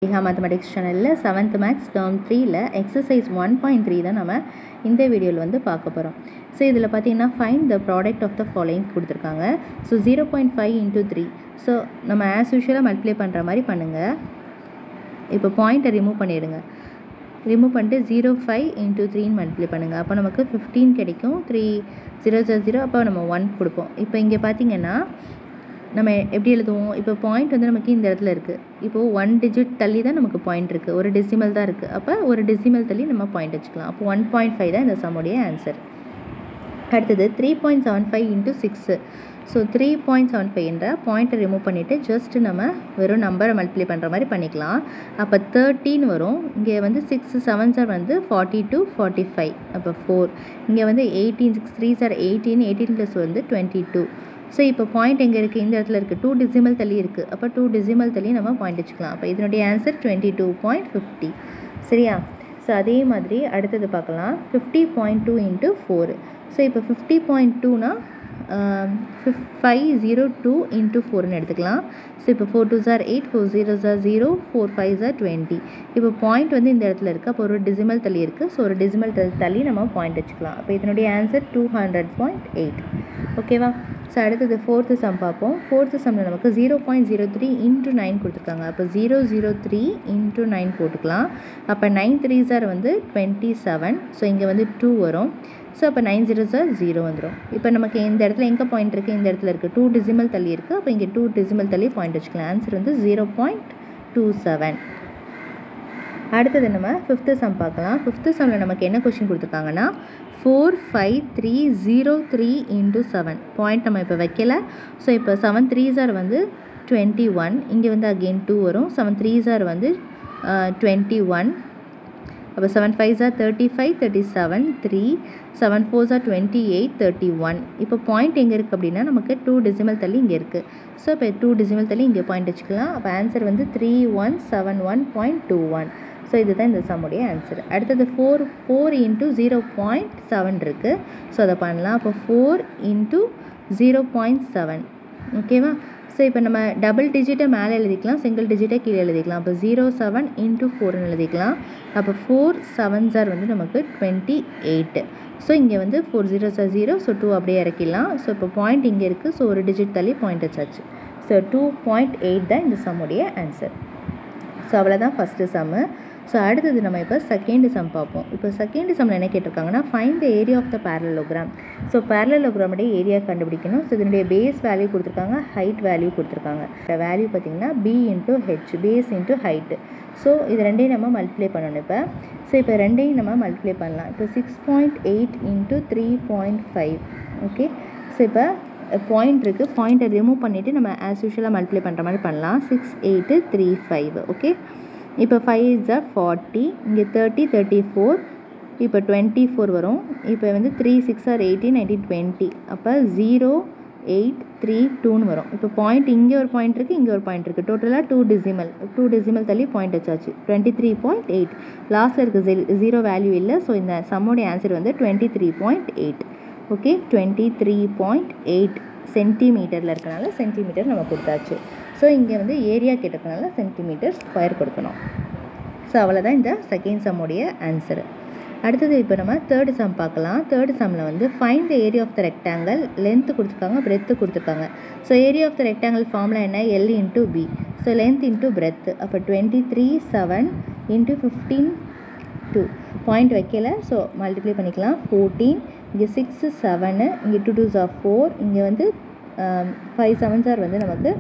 Mathematics சேனலில் 7th maths term 3ல் exercise 1.3 தான் நம்ம இந்த வீடியோவில் வந்து பார்க்க போகிறோம். ஸோ இதில் பார்த்தீங்கன்னா find the product of the following கொடுத்துருக்காங்க. So 0.5 into 3. ஸோ நம்ம ஆஸ் யூஷுவலாக மல்டிப்ளை பண்ணுற மாதிரி பண்ணுங்கள். இப்போ பாயிண்ட்டை ரிமூவ் பண்ணிடுங்க. ரிமூவ் பண்ணிட்டு 0.5 into 3 மல்டிப்ளை பண்ணுங்கள். அப்போ நமக்கு 15 கிடைக்கும். 3 0 0 0 அப்போ நம்ம 1 கொடுப்போம். இப்போ இங்கே பார்த்தீங்கன்னா நம்ம எப்படி எழுதுவோம்? இப்போ பாயிண்ட் வந்து நமக்கு இந்த இடத்துல இருக்குது. இப்போது 1 digit தள்ளி தான் நமக்கு பாயிண்ட் இருக்குது. ஒரு டெசிமல் தான் இருக்குது. அப்போ ஒரு டெசிமல் தள்ளி நம்ம பாயிண்ட் வச்சுக்கலாம். அப்போ 1.5 தான் இந்த சம்முடைய ஆன்சர். அடுத்தது 3.75 into 6. ஸோ 3.75 என்ற பாயிண்ட்டை ரிமூவ் பண்ணிவிட்டு ஜஸ்ட் நம்ம வெறும் நம்பரை மல்டிப்ளை பண்ணுற மாதிரி பண்ணிக்கலாம். அப்போ 13 வரும். இங்கே வந்து 6 7s வந்து 42 45. அப்போ 4. இங்கே வந்து 18 6 3s 18 18 + வந்து 22. ஸோ இப்போ பாயிண்ட் எங்கே இருக்குது? இந்த இடத்துல இருக்குது. 2 டெசிமல் தள்ளி இருக்குது. அப்போ 2 டெசிமல் தள்ளி நம்ம பாயிண்ட் வச்சுக்கலாம். அப்போ இதனுடைய ஆன்சர் 22.50. சரியா? ஸோ அதே மாதிரி அடுத்தது பார்க்கலாம். 50.2 into 4. ஸோ இப்போ 50.2னா 502 into 4ன்னு எடுத்துக்கலாம். ஸோ இப்போ 4 2s 8 4 0s 0 4 5s 20. இப்போ பாயிண்ட் வந்து இந்த இடத்துல இருக்குது. அப்போ ஒரு டெசிமல் தள்ளி இருக்குது. ஸோ ஒரு டெசிமல் தள்ளி நம்ம பாயிண்ட் வச்சுக்கலாம். அப்போ இதனுடைய ஆன்சர் 200.8. ஓகேவா? ஸோ அடுத்தது 4th சம் பார்ப்போம். 4th சம்மில் நமக்கு 0.03 into 9 கொடுத்துருக்காங்க. அப்போ 003 into 9 போட்டுக்கலாம். அப்போ 9 3s வந்து 27. ஸோ இங்கே வந்து 2 வரும். ஸோ அப்போ 9 0s 0 வந்துடும். இப்போ நமக்கு இந்த இடத்துல எங்கே பாயிண்ட் இருக்குது? இந்த இடத்துல இருக்குது. 2 டெசிமல் தள்ளி இருக்குது. அப்போ இங்கே 2 டெசிமல் தள்ளி பாயிண்ட் வச்சுக்கலாம். ஆன்சர் வந்து 0.27. அடுத்தது நம்ம 5th சம் பார்க்கலாம். 5th சம்மில் நமக்கு என்ன கொஸ்டின் கொடுத்துருக்காங்கன்னா 45303 into 7. பாயிண்ட் நம்ம இப்போ வைக்கல. ஸோ இப்போ 7 3s வந்து 21. இங்கே வந்து அகெயின் 2 வரும். 7 3s வந்து 21. அப்போ 7 5s 35 37 3 7 4s 28 31. இப்போ பாயிண்ட் எங்கே இருக்குது அப்படின்னா நமக்கு 2 டெசிமல் தள்ளி இங்கே இருக்குது. ஸோ இப்போ 2 டெசிமல் தள்ளி இங்கே பாயிண்ட் வச்சுக்கலாம். அப்போ ஆன்சர் வந்து 3171.21. ஸோ இதுதான் இந்த சம்முடைய ஆன்சர். அடுத்தது 4 into 0.7 இருக்குது. ஸோ அதை பண்ணலாம். அப்போ 4 into 0.7. ஓகேவா? ஸோ இப்போ நம்ம டபுள் டிஜிட்டை மேலே எழுதிக்கலாம், சிங்கிள் டிஜிட்டை கீழே எழுதிக்கலாம். அப்போ 07 into 4ன்னு எழுதிக்கலாம். அப்போ 4 7s வந்து நமக்கு 28. ஸோ இங்கே வந்து 4 0s 0. ஸோ 2 அப்படியே இறக்கிடலாம். ஸோ இப்போ பாயிண்ட் இங்கே இருக்குது. ஸோ ஒரு டிஜிட் தள்ளி பாயிண்ட் வச்சாச்சு. ஸோ 2.8 தான் இந்த சம்முடைய ஆன்சர். ஸோ அவ்வளோதான் ஃபஸ்ட்டு சம்மு. ஸோ அடுத்தது நம்ம இப்போ செகண்ட் சம் பார்ப்போம். இப்போ செகண்ட் சம்மில் என்ன கேட்டிருக்காங்கன்னா find the area of the parallelogram. So பேரலோகிராமுடைய ஏரியா கண்டுபிடிக்கணும். ஸோ இதனுடைய பேஸ் வேல்யூ கொடுத்துருக்காங்க, ஹைட் வேல்யூ கொடுத்துருக்காங்க. வேல்யூ பார்த்திங்கன்னா b into h, base into height. So இது ரெண்டையும் நம்ம மல்டிப்ளை பண்ணணும். இப்போ ரெண்டையும் நம்ம மல்டிப்ளை பண்ணலாம். இப்போ 6.8 into 3.5. ஓகே. ஸோ இப்போ பாயிண்ட் இருக்குது. பாயிண்ட்டை ரிமூவ் பண்ணிவிட்டு நம்ம ஆஸ் யூஷுவலாக மல்டிப்ளை பண்ணுற மாதிரி பண்ணலாம். 6 8 3 5. ஓகே. இப்போ 5 is 40. இங்கே 30 34. இப்போ 24 வரும். இப்போ வந்து 3 6 18 19 20. அப்போ 0 8 3 2ன்னு வரும். இப்போ பாயிண்ட் இங்கே ஒரு பாயிண்ட் இருக்குது, இங்கே ஒரு பாயிண்ட் இருக்குது. டோட்டலாக 2 டெசிமல் தள்ளி பாயிண்ட் வச்சாச்சு. 23.8. லாஸ்ட்டில் இருக்க 0 வேல்யூ இல்லை. ஸோ இந்த சம்முடைய ஆன்சர் வந்து 23.8. ஓகே. 23.8 சென்டிமீட்டரில் இருக்கனால சென்டிமீட்டர் நம்ம கொடுத்தாச்சு. ஸோ இங்கே வந்து ஏரியா கேட்டிருக்கனால சென்டிமீட்டர் ஸ்கொயர் கொடுக்கணும். ஸோ அவ்வளோதான் இந்த செகண்ட் சம்முடைய ஆன்சரு. அடுத்தது இப்போ நம்ம தேர்ட் சம் பார்க்கலாம். தேர்ட் சம்மில் வந்து find the area of the rectangle. Length கொடுத்துருக்காங்க, பிரெத்து கொடுத்துருக்காங்க. So area of the rectangle formula என்ன? L into B. So length into breadth. அப்போ 23 7 into 15 2. பாயிண்ட் வைக்கல. ஸோ மல்டிப்ளை பண்ணிக்கலாம். 14. இங்கே 6 7. இங்கே 2 2s 4. இங்கே வந்து 5 7s வந்து நமக்கு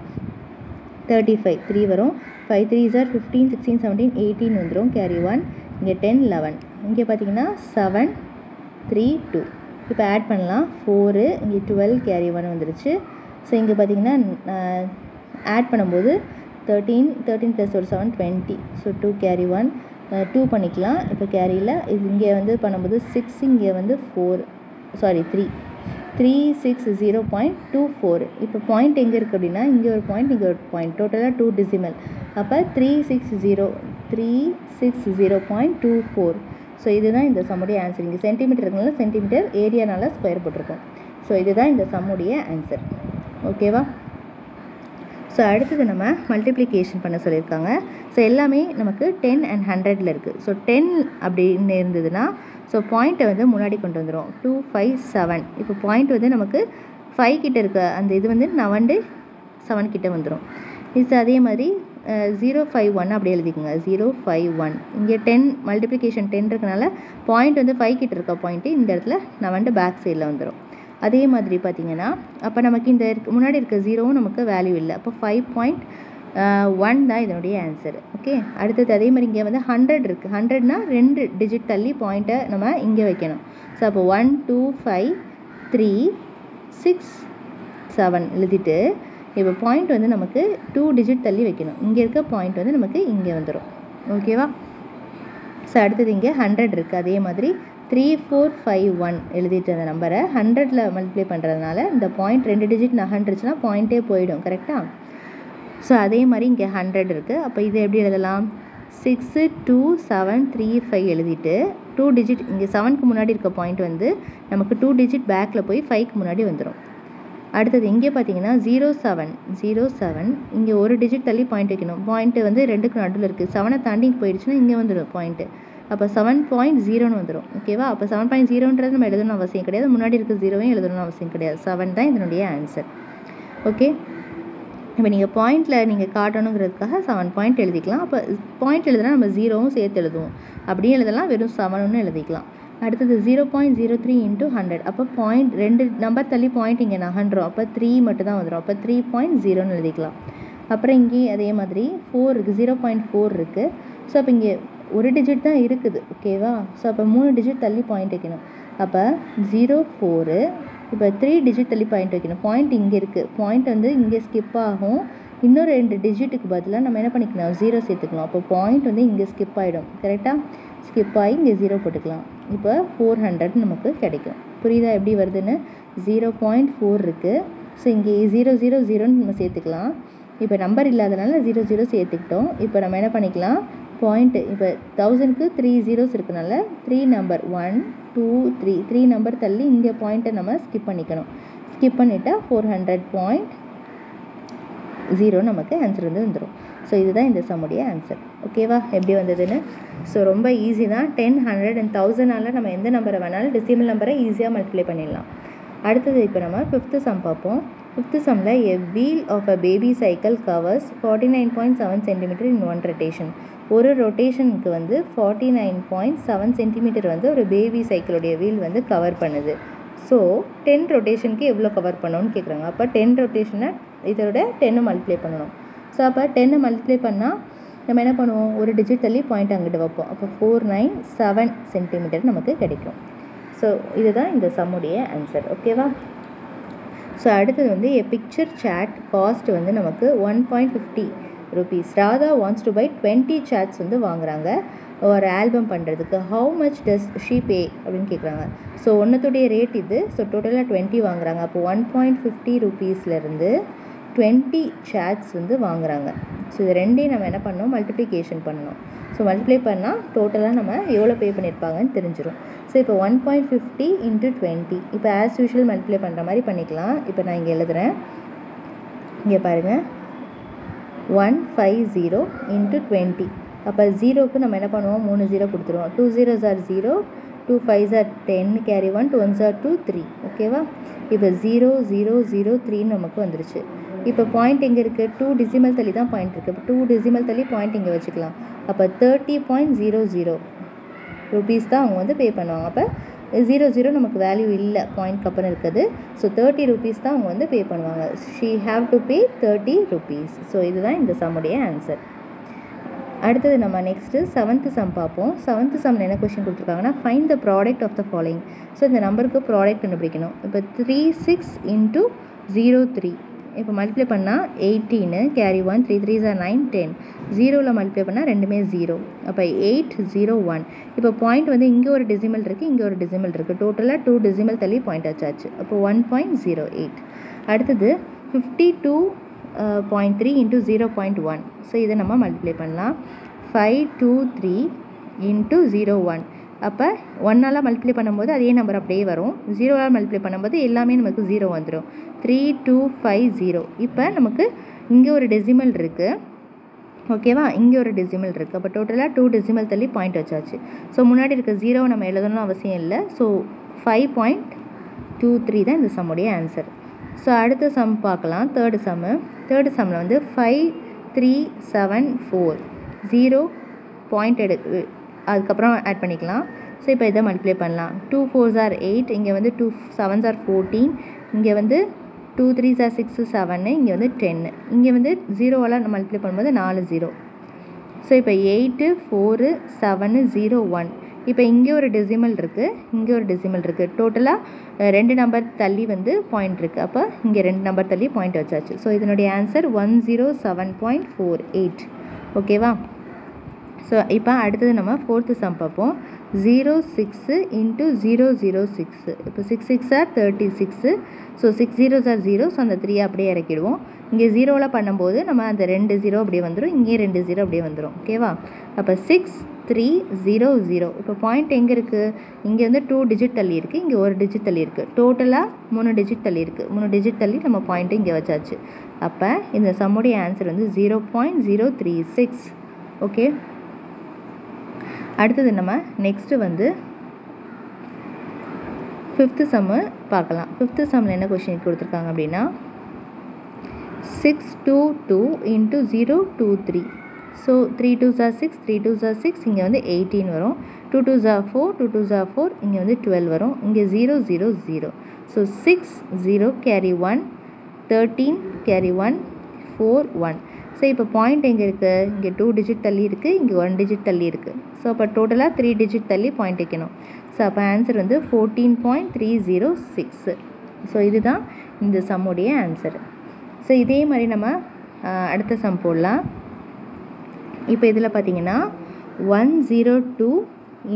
35 3 வரும். 5 3s 15 16 17 18 வந்துடும். கேரி 1. இங்கே 10 11. இங்கே பார்த்தீங்கன்னா 7 3 2. இப்போ ஆட் பண்ணலாம். 4 இங்கே 12 கேரி 1 வந்துருச்சு. ஸோ இங்கே பார்த்தீங்கன்னா ஆட் பண்ணும்போது 13 13 + ஒரு 7 20. ஸோ 2 கேரி 1 2 பண்ணிக்கலாம். இப்போ கேரியில் இது இங்கே வந்து பண்ணும்போது 6 இங்கே வந்து 3 6 0.24. இப்போ பாயிண்ட் எங்கே இருக்குது அப்படின்னா இங்கே ஒரு பாயிண்ட், இங்கே ஒரு பாயிண்ட். டோட்டலாக 2 டெசிமல். அப்போ 360.24. ஸோ இதுதான் இந்த சம்முடைய ஆன்சர். இங்கே சென்டிமீட்டர் இருக்கனால சென்டிமீட்டர், ஏரியானால ஸ்கொயர் போட்டிருக்கோம். ஸோ இதுதான் இந்த சம்முடைய ஆன்சர். ஓகேவா? ஸோ அடுத்தது நம்ம மல்டிப்ளிகேஷன் பண்ண சொல்லியிருக்காங்க. ஸோ எல்லாமே நமக்கு 10 and 100ல் இருக்குது. ஸோ 10 அப்படின்னு இருந்ததுன்னா ஸோ பாயிண்ட்டை வந்து முன்னாடி கொண்டு வந்துடும். 2 5 7. இப்போ பாயிண்ட் வந்து நமக்கு 5 கிட்ட இருக்க அந்த இது வந்து நவண்டு 7 கிட்ட வந்துடும். இது அதே மாதிரி 051 அப்படி எழுதிக்கோங்க. 051 இங்கே 10 மல்டிப்ளிகேஷன் 10 இருக்கனால பாயிண்ட் வந்து 5 கிட்ட இருக்க பாயிண்ட்டு இந்த இடத்துல நவண்டு பேக் சைடில் வந்துடும். அதே மாதிரி பார்த்தீங்கன்னா அப்போ நமக்கு இந்த முன்னாடி இருக்க ஜீரோவும் நமக்கு வேல்யூ இல்லை. அப்போ 5.1 தான் இதனுடைய ஆன்சர். ஓகே, அடுத்தது அதே மாதிரி இங்கே வந்து 100 இருக்குது. 100னா 2 டிஜிட் தள்ளி பாயிண்ட்டை நம்ம இங்கே வைக்கணும். ஸோ அப்போ 1 2 5 3 6 7 எழுதிட்டு இப்போ பாயிண்ட் வந்து நமக்கு 2 டிஜிட் தள்ளி வைக்கணும். இங்கே இருக்க பாயிண்ட் வந்து நமக்கு இங்கே வந்துடும். ஓகேவா? ஸோ அடுத்தது இங்கே 100 இருக்குது. அதே மாதிரி 3451 எழுதிட்டு அந்த நம்பரை 100ல் மல்டிப்ளை பண்ணுறதுனால இந்த பாயிண்ட் 2 டிஜிட் நகண்டுருச்சுன்னா பாயிண்ட்டே போயிடும். கரெக்டாக? ஸோ அதே மாதிரி இங்கே 100 இருக்குது. அப்போ இது எப்படி எழுதலாம்? 6 2 7 3 5 எழுதிட்டு 2 டிஜிட் இங்கே 7க்கு முன்னாடி இருக்க பாயிண்ட் வந்து நமக்கு 2 டிஜிட் பேக்கில் போய் 5க்கு முன்னாடி வந்துடும். அடுத்தது இங்கே பார்த்தீங்கன்னா 07 இங்கே ஒரு டிஜிட் தள்ளி பாயிண்ட் வைக்கணும். பாயிண்ட்டு வந்து 2க்கு நடுவில் இருக்குது. 7ஐ தாண்டி போயிடுச்சுன்னா இங்கே வந்துடும் பாயிண்ட்டு. அப்போ 7.0ன்னு வந்துடும். ஓகேவா? அப்போ 7.0ன்றது நம்ம எழுதணும்னு அவசியம் கிடையாது. முன்னாடி இருக்க ஜீரோவையும் எழுதணும்னு அவசியம் கிடையாது. 7 தான் இதனுடைய ஆன்சர். ஓகே, இப்போ நீங்கள் பாயிண்டில் நீங்கள் காட்டணுங்கிறதுக்காக 7 பாயிண்ட் எழுதிக்கலாம். அப்போ பாயிண்ட் எழுதுனா நம்ம ஜீரோவும் சேர்த்து எழுதுவோம். அப்படியும் எழுதலாம், வெறும் 7ன்னு எழுதிக்கலாம். அடுத்தது 0.03 × 100. அப்போ பாயிண்ட் 2 நம்பர் தள்ளி பாயிண்ட் இங்கே நகண்டுரும். அப்போ 3 மட்டும் தான் வந்துடும். அப்போ 3.0ன்னு எழுதிக்கலாம். அப்புறம் இங்கே அதே மாதிரி 4 இருக்குது, 0.4 இருக்குது. ஸோ அப்போ இங்கே ஒரு டிஜிட் தான் இருக்குது. ஓகேவா? ஸோ அப்போ 3 டிஜிட் தள்ளி பாயிண்ட் வைக்கணும். அப்போ 04 இப்போ 3 டிஜிட் தள்ளி பாயிண்ட் வைக்கணும். பாயிண்ட் இங்கே இருக்குது. பாயிண்ட் வந்து இங்கே ஸ்கிப் ஆகும். இன்னொரு 2 டிஜிட்டுக்கு பதிலாக நம்ம என்ன பண்ணிக்கலாம்? 0 சேர்த்துக்கலாம். அப்போ பாயிண்ட் வந்து இங்கே ஸ்கிப் ஆகிடும். கரெக்டாக? ஸ்கிப் ஆகி இங்கே 0 போட்டுக்கலாம். இப்போ 400 நமக்கு கிடைக்கும். புரியுதா எப்படி வருதுன்னு? 0.4 இருக்குது. ஸோ இங்கே 000ன்னு நம்ம சேர்த்துக்கலாம். இப்போ நம்பர் இல்லாதனால 00 சேர்த்துக்கிட்டோம். இப்போ நம்ம என்ன பண்ணிக்கலாம்? பாயிண்ட்டு இப்போ 1000க்கு 3 zeros இருக்கனால 3 நம்பர் 1 2 3 நம்பர் தள்ளி இங்கே பாயிண்ட்டை நம்ம ஸ்கிப் பண்ணிக்கணும். ஸ்கிப் பண்ணிட்டால் 400.0 நமக்கு ஆன்சர் வந்து வந்துடும். ஸோ இதுதான் இந்த சம்முடைய ஆன்சர். ஓகேவா? எப்படி வந்ததுன்னு? ஸோ ரொம்ப ஈஸி தான். 10 100 and 1000ஆல் நம்ம எந்த நம்பரை வேணாலும் டெசிமல் நம்பரை ஈஸியாக மல்டிப்ளை பண்ணிடலாம். அடுத்தது இப்போ நம்ம 5th சம் பார்ப்போம். 5th சம்மில் a wheel of a baby cycle covers 49.7 cm in one rotation. ஒரு ரொட்டேஷனுக்கு வந்து 49.7 சென்டிமீட்டர் வந்து ஒரு பேபி சைக்கிளுடைய வீல் வந்து கவர் பண்ணுது. ஸோ 10 ரொட்டேஷனுக்கு எவ்வளோ கவர் பண்ணணும்னு கேட்குறாங்க. அப்போ 10 ரொட்டேஷனை இதோட 10 மல்டிப்ளை பண்ணணும். ஸோ அப்போ 10 மல்டிப்ளை பண்ணால் நம்ம என்ன பண்ணுவோம்? ஒரு டிஜிட் தள்ளி பாயிண்ட் அங்கிட்டு வைப்போம். அப்போ 497 சென்டிமீட்டர் நமக்கு கிடைக்கும். ஸோ இதுதான் இந்த சம்முடைய ஆன்சர். ஓகேவா? ஸோ அடுத்தது வந்து a picture chat காஸ்ட் வந்து நமக்கு 1.50 rupees. Radha wants to buy 20 chats வந்து வாங்குறாங்க ஒரு ஆல்பம் பண்ணுறதுக்கு. How much does she pay அப்படின்னு கேட்குறாங்க. ஸோ ஒன்றுத்துடைய ரேட் இது. ஸோ டோட்டலாக 20 வாங்குறாங்க. அப்போ 1.50 rupeesலேருந்து 20 chats வந்து வாங்குறாங்க. ஸோ இது ரெண்டையும் நம்ம என்ன பண்ணணும்? மல்டிப்ளிகேஷன் பண்ணணும். ஸோ மல்டிப்ளை பண்ணால் டோட்டலாக நம்ம எவ்வளோ பே பண்ணியிருப்பாங்கன்னு தெரிஞ்சிடும். ஸோ இப்போ 1.50 × 20. இப்போ ஆஸ் யூஷுவல் மல்டிப்ளை பண்ணுற மாதிரி பண்ணிக்கலாம். இப்போ நான் இங்கே எழுதுகிறேன். இங்கே பாருங்கள், 150 × 20. அப்போ ஜீரோக்கு நம்ம என்ன பண்ணுவோம்? 3 0 கொடுத்துருவோம். 2 zeros are 0, 2 5s are 10, carry 1, 2 1s are 2 3. ஓகேவா? இப்போ 0 0 0 3 நமக்கு வந்துருச்சு. இப்போ பாயிண்ட் எங்கே இருக்குது? 2 டெசிமல் தள்ளி தான் பாயிண்ட் இருக்குது. இப்போ 2 டெசிமல் தள்ளி பாயிண்ட் இங்கே வச்சுக்கலாம். அப்போ 30.00 rupees தான் அவங்க வந்து பே பண்ணுவாங்க. அப்போ 00 நமக்கு வேல்யூ இல்லை பாயிண்ட்க்கு அப்புறம் இருக்குது. ஸோ 30 rupees தான் அவங்க வந்து பே பண்ணுவாங்க. She have to pay 30 rupees. So இதுதான் இந்த சம்முடைய ஆன்சர். அடுத்தது நம்ம நெக்ஸ்ட்டு 7th சம் பார்ப்போம். 7th சம்மில் என்ன கொஸ்டின் கொடுத்துருக்காங்கன்னா, find the product of the following. So இந்த நம்பருக்கு ப்ராடக்ட் கண்டுபிடிக்கணும். இப்போ 36 × 03. இப்போ மல்டிப்ளை பண்ணால் 18, கேரி 1, 3 3s are 9 10. 0ல் மல்டிப்ளை பண்ணால் ரெண்டுமே 0. அப்போ 801. இப்போ பாயிண்ட் வந்து இங்கே ஒரு டெசிமல் இருக்குது, இங்கே ஒரு டெசிமல் இருக்குது. டோட்டலாக 2 டெசிமல் தள்ளி பாயிண்ட் வச்சாச்சு. அப்போ 1.08. அடுத்தது 52.3 × 0.1. ஸோ இதை நம்ம மல்டிப்ளை பண்ணலாம். 523 × 01. அப்போ 1ஆல் மல்டிப்ளை பண்ணும்போது அதே நம்பர் அப்படியே வரும். 0ஆல் மல்டிப்ளை பண்ணும்போது எல்லாமே நமக்கு 0 வந்துடும். 3250. இப்போ நமக்கு இங்கே ஒரு டெசிமல் இருக்குது, ஓகேவா, இங்கே ஒரு டெசிமல் இருக்குது. அப்போ டோட்டலாக 2 டெசிமல் தள்ளி பாயிண்ட் வச்சாச்சு. ஸோ முன்னாடி இருக்க 0 நம்ம எழுதணும்னு அவசியம் இல்லை. ஸோ 5.23 தான் இந்த சம்முடைய ஆன்சர். ஸோ அடுத்த சம் பார்க்கலாம். தேர்டு சம்மில் வந்து 5374 0 பாயிண்ட் அதுக்கப்புறம் ஆட் பண்ணிக்கலாம். ஸோ இப்போ இதை மல்டிப்ளை பண்ணலாம். 2 4s are 8, இங்கே வந்து 2 7s are 14, இங்கே வந்து 2 3s are 6 7, இங்கே வந்து 10, இங்கே வந்து 0வால் மல்டிப்ளை பண்ணும்போது 4 0. ஸோ இப்போ 8 4 7 0 1. இப்போ இங்கே ஒரு டெசிமல் இருக்குது, இங்கே ஒரு டெசிமல் இருக்குது. டோட்டலாக 2 நம்பர் தள்ளி வந்து பாயிண்ட் இருக்குது. அப்போ இங்கே 2 நம்பர் தள்ளி பாயிண்ட் வச்சாச்சு. ஸோ இதனுடைய ஆன்சர் 107.48. ஓகேவா. ஸோ இப்போ அடுத்தது நம்ம ஃபோர்த்து சம் பார்ப்போம். 06 into 006. இப்போ 6 6 are 36. So 6 zeros are 0. So அந்த 3 அப்படியே இறக்கிடுவோம். இங்கே 0வில் பண்ணும்போது நம்ம அந்த 2 0 அப்படியே வந்துடும், இங்கே 2 0 அப்படியே வந்துடும். ஓகேவா. அப்போ 6300. இப்போ பாயிண்ட் எங்கே இருக்குது? இங்கே வந்து 2 டிஜிட் தள்ளி இருக்குது, இங்கே 1 டிஜிட் தள்ளி இருக்குது. டோட்டலாக 3 டிஜிட் தள்ளி இருக்குது. 3 டிஜிட் தள்ளி நம்ம பாயிண்ட்டு இங்கே வச்சாச்சு. அப்போ இந்த சம்முடைய ஆன்சர் வந்து 0.036. ஓகே. அடுத்தது நம்ம நெக்ஸ்ட்டு வந்து 5th சம்மு பார்க்கலாம். 5th சம்மில் என்ன கொஷின் கொடுத்துருக்காங்க அப்படின்னா 622 into 023. So 3 2s are 6, 3 2s are 6, இங்கே வந்து 18 வரும். 2 2s are 4, 2 2s are 4, இங்கே வந்து 12 வரும். இங்கே 0 0 0. So 6 0 carry 1, 13 carry 1, 4 1. ஸோ இப்போ பாயிண்ட் எங்கே இருக்குது? இங்கே 2 டிஜிட் தள்ளி இருக்குது, இங்கே 1 டிஜிட் தள்ளி இருக்குது. ஸோ அப்போ டோட்டலாக 3 டிஜிட் தள்ளி பாயிண்ட் வைக்கணும். ஸோ அப்போ ஆன்சர் வந்து 14.306. ஸோ இதுதான் இந்த சம்முடைய ஆன்சர். ஸோ இதே மாதிரி நம்ம அடுத்த சம் போடலாம். இப்போ இதில் பார்த்தீங்கன்னா 102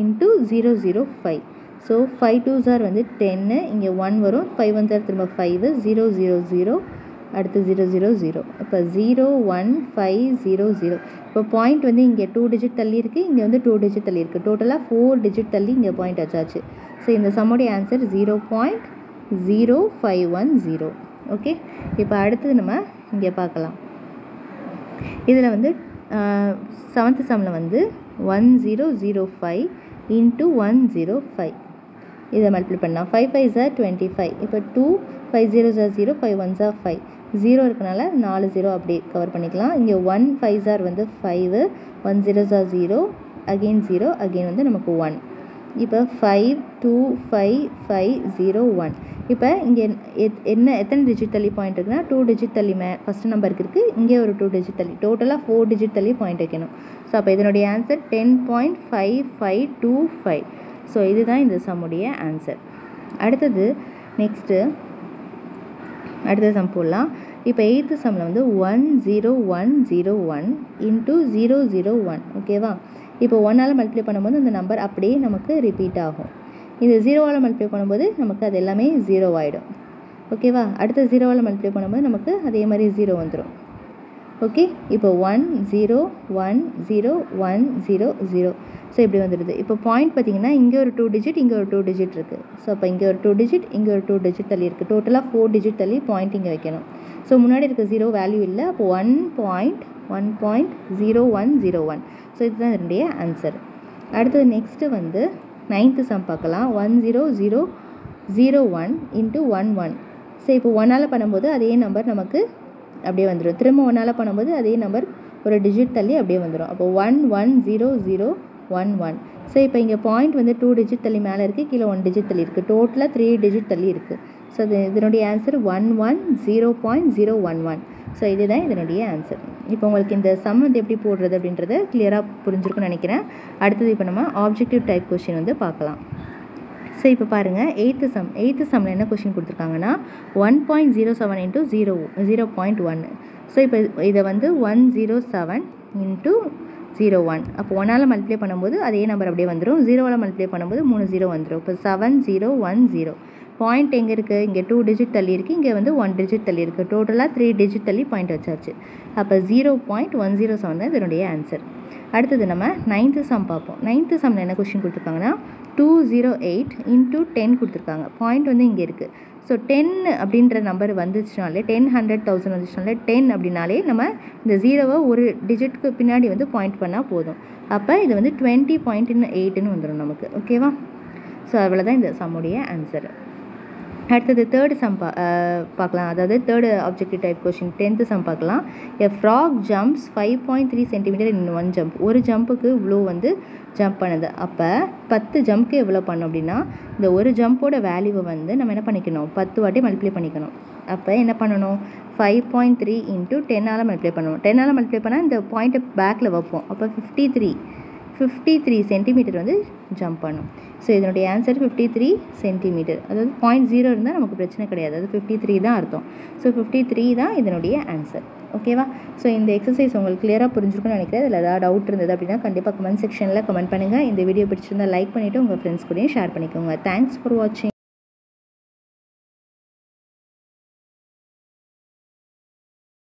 into 005. ஸோ 5 2s are வந்து 10, இங்கே 1 வரும், 5 1s are திரும்ப 5, 0 0 0, அடுத்து 0 0 0. இப்போ 0 1 5 0 0. இப்போ பாயிண்ட் வந்து இங்கே 2 டிஜிட் தள்ளி இருக்குது, இங்கே வந்து 2 டிஜிட் தள்ளி இருக்குது. டோட்டலாக 4 டிஜிட் தள்ளி இங்கே பாயிண்ட் வச்சாச்சு. ஸோ இந்த சம்முடைய ஆன்சர் 0.0510. ஓகே. இப்போ அடுத்தது நம்ம இங்கே பார்க்கலாம். இதில் வந்து 7th சம்மில் வந்து 1005 into 105. இதை மல்டிப்ளை பண்ணலாம். 5 5s are 25. இப்போ 2 5 zeros are 0, 5 1s are 5. 0 இருக்கனால 4 0 அப்படி கவர் பண்ணிக்கலாம். இங்கே 1 5s are வந்து 5, 1 zeros are 0, அகெயின் 0, அகெயின் வந்து நமக்கு 1. இப்போ 5 2 5 5 0 1. இப்போ இங்கே எத்தனை டிஜிட் தள்ளி பாயிண்ட் இருக்குன்னா 2 டிஜிட் தள்ளி ஃபஸ்ட்டு நம்பருக்கு இருக்குது, இங்கே ஒரு 2 டிஜிட் தள்ளி, டோட்டலாக 4 டிஜிட் தள்ளி பாயிண்ட் வைக்கணும். ஸோ அப்போ இதனுடைய ஆன்சர் 10.5525. ஸோ இதுதான் இந்த சம்முடைய ஆன்சர். அடுத்தது நெக்ஸ்ட்டு அடுத்த சம் போடலாம். இப்போ 8th சம்மில் வந்து 10101 into 001. ஓகேவா. இப்போ 1ஆல் மல்டிப்ளை பண்ணும்போது அந்த நம்பர் அப்படியே நமக்கு ரிப்பீட் ஆகும். இந்த 0வால் மல்டிப்ளை பண்ணும்போது நமக்கு அது எல்லாமே 0 ஆகிடும். ஓகேவா. அடுத்த 0வால் மல்டிப்ளை பண்ணும்போது நமக்கு அதே மாதிரி 0 வந்துடும். ஓகே. இப்போ 1 0 1 0 1 0 0. ஸோ இப்படி வந்துடுது. இப்போ பாயிண்ட் பார்த்திங்கன்னா இங்கே ஒரு 2 டிஜிட், இங்கே ஒரு 2 டிஜிட் இருக்குது. ஸோ அப்போ இங்கே ஒரு 2 டிஜிட், இங்கே ஒரு 2 டிஜிட் தள்ளி இருக்குது. டோட்டலாக 4 டிஜிட் தள்ளி பாயிண்ட் இங்கே வைக்கணும். ஸோ முன்னாடி இருக்க 0 வேல்யூ இல்லை. அப்போ 1.0101. ஸோ இதுதான் இதனுடைய ஆன்சர். அடுத்தது நெக்ஸ்ட்டு வந்து 9th சம் பார்க்கலாம். 10001 into 11. ஸோ இப்போ 1ஆல் பண்ணும்போது அதே நம்பர் நமக்கு அப்படியே வந்துடும். திரும்ப 1ஆல் பண்ணும்போது அதே நம்பர் ஒரு டிஜிட் தள்ளி அப்படியே வந்துடும். அப்போ 110011. ஸோ இப்போ இங்கே பாயிண்ட் வந்து 2 டிஜிட் தள்ளி மேலே இருக்குது, கீழே 1 டிஜிட் தள்ளி இருக்குது. டோட்டலாக 3 டிஜிட் தள்ளி இருக்குது. ஸோ இதனுடைய ஆன்சர் 110.011. ஸோ இதுதான் இதனுடைய ஆன்சர். இப்போ உங்களுக்கு இந்த சம் வந்து எப்படி போடுறது அப்படின்றத கிளியராக புரிஞ்சிருக்குன்னு நினைக்கிறேன். அடுத்தது இப்போ நம்ம ஆப்ஜெக்டிவ் டைப் கொஷின் வந்து பார்க்கலாம். ஸோ இப்போ பாருங்கள் 8th சம்மில் என்ன கொஷின் கொடுத்துருக்காங்கன்னா 1.07 into 0.1. ஸோ இப்போ இதை வந்து 107 into 01. அப்போ 1ஆல் மல்டிப்ளை பண்ணும்போது அதே நம்பர் அப்படியே வந்துடும். 0ஆல் மல்டிப்ளை பண்ணும்போது 3 0 வந்துடும். இப்போ 7010. பாயிண்ட் எங்கே இருக்குது? இங்கே 2 டிஜிட் தள்ளி இருக்குது, இங்கே வந்து 1 டிஜிட் தள்ளி இருக்குது. டோட்டலாக 3 டிஜிட் தள்ளி பாயிண்ட் வச்சாச்சு. அப்போ 0.107 தான் இதனுடைய ஆன்சர். அடுத்தது நம்ம 9th சம் பார்ப்போம். 9th சம்மில் என்ன கொஸ்டின் கொடுத்துருக்காங்கன்னா 208 into 10 கொடுத்துருக்காங்க. பாயிண்ட் வந்து இங்கே இருக்குது. ஸோ 10 அப்படின்ற நம்பர் வந்துச்சுனாலே 10, 100, 1000 வந்துச்சுனாலே 10 அப்படின்னாலே நம்ம இந்த 0வை ஒரு டிஜிட்க்கு பின்னாடி வந்து பாயிண்ட் பண்ணால் போதும். அப்போ இது வந்து 20.8ன்னு வந்துடும் நமக்கு. ஓகேவா? ஸோ அவ்வளோதான் இந்த சம்முடைய ஆன்சர். அடுத்தது தேர்டு சம் பார்க்கலாம். அதாவது third objective type question 10th sum பார்க்கலாம். A frog jumps 5.3 centimetre in 1 jump. ஒரு ஜம்புக்கு இவ்வளோ வந்து ஜம்ப் பண்ணுது. அப்போ 10 ஜம்ப்க்கு எவ்வளோ பண்ணும் அப்படின்னா இந்த ஒரு ஜம்போட வேல்யூவை வந்து நம்ம என்ன பண்ணிக்கணும், 10 வாட்டி மல்டிப்ளை பண்ணிக்கணும். அப்போ என்ன பண்ணணும், 5.3 இன்ட்டு 10ஆல் மல்டிப்ளை பண்ணணும். 10ஆல் மல்டிப்ளை பண்ணால் இந்த பாயிண்ட்டை பேக்கில் வைப்போம். அப்போ 53 சென்டிமீட்டர் வந்து ஜம்ப் பண்ணும். ஸோ இதனுடைய ஆன்சர் 53 சென்டிமீட்டர். அதாவது 0.0 இருந்தால் நமக்கு பிரச்சனை கிடையாது, அது 53 தான் அர்த்தம். ஸோ 53 தான் இதனுடைய ஆன்சர். ஓகேவா? ஸோ இந்த எக்ஸசைஸ் உங்களுக்கு கிளியராக புரிஞ்சுக்கணும்னு நினைக்கிறேன். இதில் ஏதாவது டவுட் இருந்தது அப்படின்னா கண்டிப்பாக கமெண்ட் செக்ஷனில் கமெண்ட் பண்ணுங்கள். இந்த வீடியோ பிடிச்சிருந்தால் லைக் பண்ணிவிட்டு உங்கள் ஃப்ரெண்ட்ஸ் கூடயும் ஷேர் பண்ணிக்கோங்க. தேங்க்ஸ் ஃபார் வாட்சிங்.